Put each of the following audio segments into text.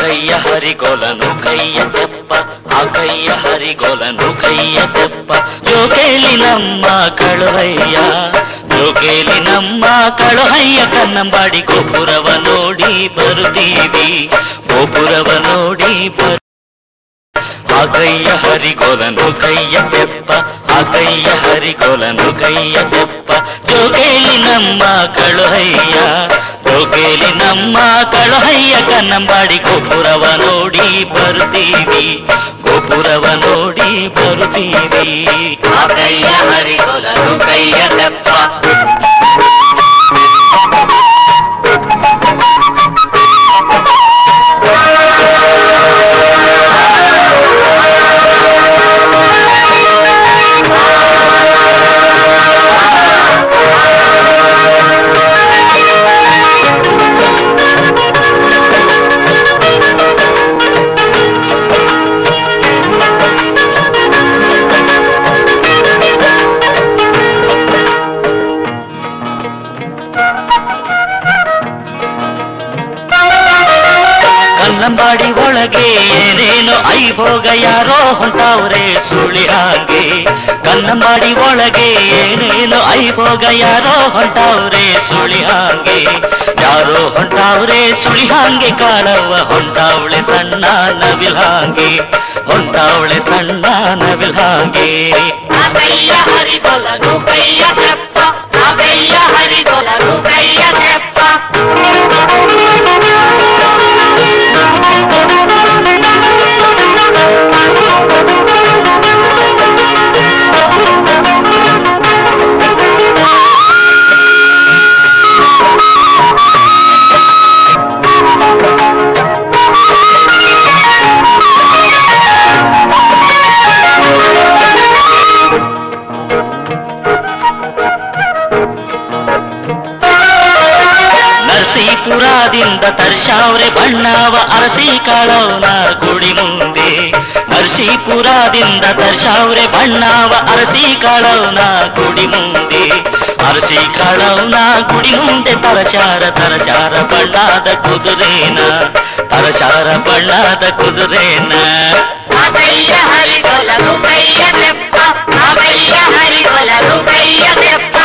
ಕೈಯ ಹರಿಗೋಲನು ಕೈಯ ತೆಪ್ಪ ಆ ಕೈಯ ಹರಿಗೋಲನು ಕೈಯ ತೆಪ್ಪ ಜೋಗೇಲಿ ನಮ್ಮ ಕಳುಹಯ್ಯ ಜೋಗೇಲಿ ನಮ್ಮ ಕಳುಹಯ್ಯ ಕನ್ನಂಬಾಡಿ ಗೋಪುರವ ನೋಡಿ ಬರುತ್ತೀವಿ ಗೋಪುರವ ನೋಡಿ ಆ ಕೈಯ ಹರಿಗೋಲನು ಕೈಯ ತೆಪ್ಪ ಆ ಕೈಯ ಹರಿಗೋಲನು ಕೈಯ ತೆಪ್ಪ ಜೋಗೇಲಿ ನಮ್ಮ ಕಳುಹಯ್ಯ ಜೋಗೇಲಿ ನಮ್ಮ ಕಳುಹಯ್ಯ ಕನ್ನಂಬಾಡಿ ಗೋಪುರವ ನೋಡಿ ಬರುತ್ತೀವಿ ಗೋಪುರವ ನೋಡಿ ಬರುತ್ತೀವಿ ಆ ಕೈಯ ಹರಿಗೋಲನು ಕೈಯ ತೆಪ್ಪ ಕನ್ನಂಬಾಡಿ ಒಳಗೆ ಏನೇನೋ ಐಭೋಗ ಯಾರೋ ಹೊಂಟಾವ್ರೆ ಸುಳಿ ಹಾಗೆ ಕನ್ನಂಬಾಡಿ ಒಳಗೆ ಏನೇನೋ ಐಭೋಗ ಯಾರೋ ಹೊಂಟಾವ್ರೆ ಸುಳಿ ಹಾಗೆ ಯಾರೋ ಹೊಂಟಾವ್ರೆ ಸುಳಿ ಹಾಗೆ ಕಾಣವ್ವ ಹೊಂಟಾವಳೆ ಸಣ್ಣ ನವಿಲ್ ಹಾಗೆ ಹೊಂಟಾವಳೆ ಸಣ್ಣ ನವಿಲ್ ಹಾಗೆ ಕೈಯ ಹರಿಗೋಲನು ಕೈಯ ತೆಪ್ಪ ಕೈಯ ಹರಿಗೋಲನು ಕೈಯ ತೆಪ್ಪ ನರಸೀಪುರದಿಂದ ತರ್ಷಾವ್ರೆ ಬಣ್ಣವ ಅರಸಿ ಕಾಳವನ ಗುಡಿ ಮುಂದೆ ನರಸೀಪುರದಿಂದ ತರ್ಷಾವ್ರೆ ಬಣ್ಣವ ಅರಸಿ ಕಾಳವನ ಗುಡಿ ಮುಂದೆ ಅರಸಿ ಕಾಳವನ ಗುಡಿ ಮುಂದೆ ತರಚಾರ ತರಚಾರ ಬಣ್ಣದ ಕುದುರೇನ ತರಚಾರ ಬಣ್ಣದ ಕುದುರೇನ ಕೈಯ ಹರಿಗೋಲನು ಕೈಯ ತೆಪ್ಪ ಕೈಯ ಹರಿಗೋಲನು ಕೈಯ ತೆಪ್ಪ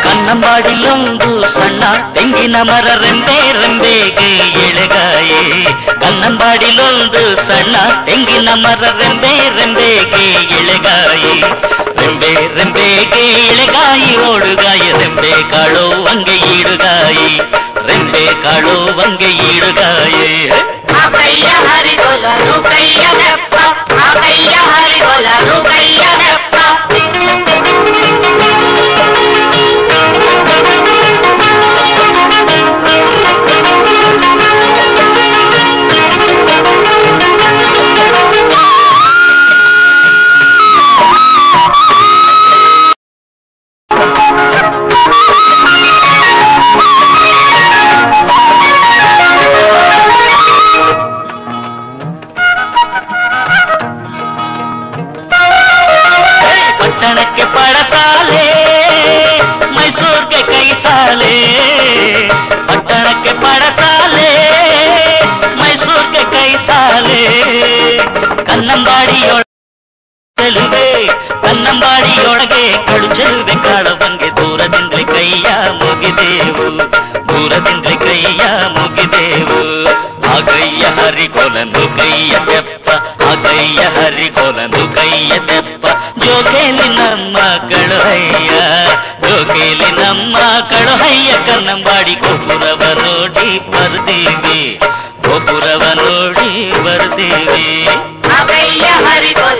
ಕನ್ನಂಬಾಡಿಲೊಂದು ಸಣ್ಣ ತೆಂಗಿನ ಮರ ರೆಂಬೆ ರೆಂಬೆಗೆ ಎಳೆಗಾಯಿ ಕನ್ನಂಬಾಡಿಲೊಂದು ಸಣ್ಣ ತೆಂಗಿನ ಮರ ರೆಂಬೆ ರೆಂಬೆಗೆ ಎಳೆಗಾಯಿ ರೆಂಬೆ ರೆಂಬೆಗೆ ಎಳೆಗಾಯಿ ಓಡುಗಾಯಿ ರೆಂಬೆ ಕಾಳು ಹಂಗೆ ಈಡುಗಾಯಿ ರೆಂಬೆ ಕಾಳು ಹಂಗೆ ಈಡುಗಾಯಿ ಕೈಯ ಹರಿಗೋಲನು ಕೈಯ ತೆಪ್ಪ ಕೈಯ ಹರಿಗೋಲನು ಕೈಯ ತೆಪ್ಪ ಪಟ್ಟಣಕ್ಕೆ ಪಡಸಾಲೆ ಮೈಸೂರ್ಗೆ ಕೈ ಸಾಲೆ ಪಟ್ಟಣಕ್ಕೆ ಪಡಸಾಲೆ ಮೈಸೂರ್ಗೆ ಕೈ ಸಾಲೆ ಕನ್ನಂಬಾಡಿಯೊಳಗೆ ಕನ್ನಂಬಾಡಿಯೊಳಗೆ ಕಡು ಚೆಲುವೆ ಕಾಳುವಂಗೆ ದೂರದಿಂದಲೇ ಕೈಯ ಮುಗಿದೆವು ದೂರದಿಂದಲೇ ಕೈಯ ಮುಗಿದೆವು ಆ ಕೈಯ ಹರಿಗೋಲನು ಕೈಯ ತೆಪ್ಪ ಆ ಕೈಯ ಹರಿಗೋಲನು ಕೈಯ ತೆಪ್ಪ ಜೋಗೇಲಿ ನಮ್ಮ ಕಳುಹಯ್ಯ ಜೋಗೇಲಿ ನಮ್ಮ ಕಳುಹಯ್ಯ ಕನ್ನಂಬಾಡಿ ಗೋಪುರವ ನೋಡಿ ಬರ್ತೀವಿ ಗೋಪುರವ ನೋಡಿ ಬರ್ತೀವಿ ಕೈಯ ಹರಿಗೋಲ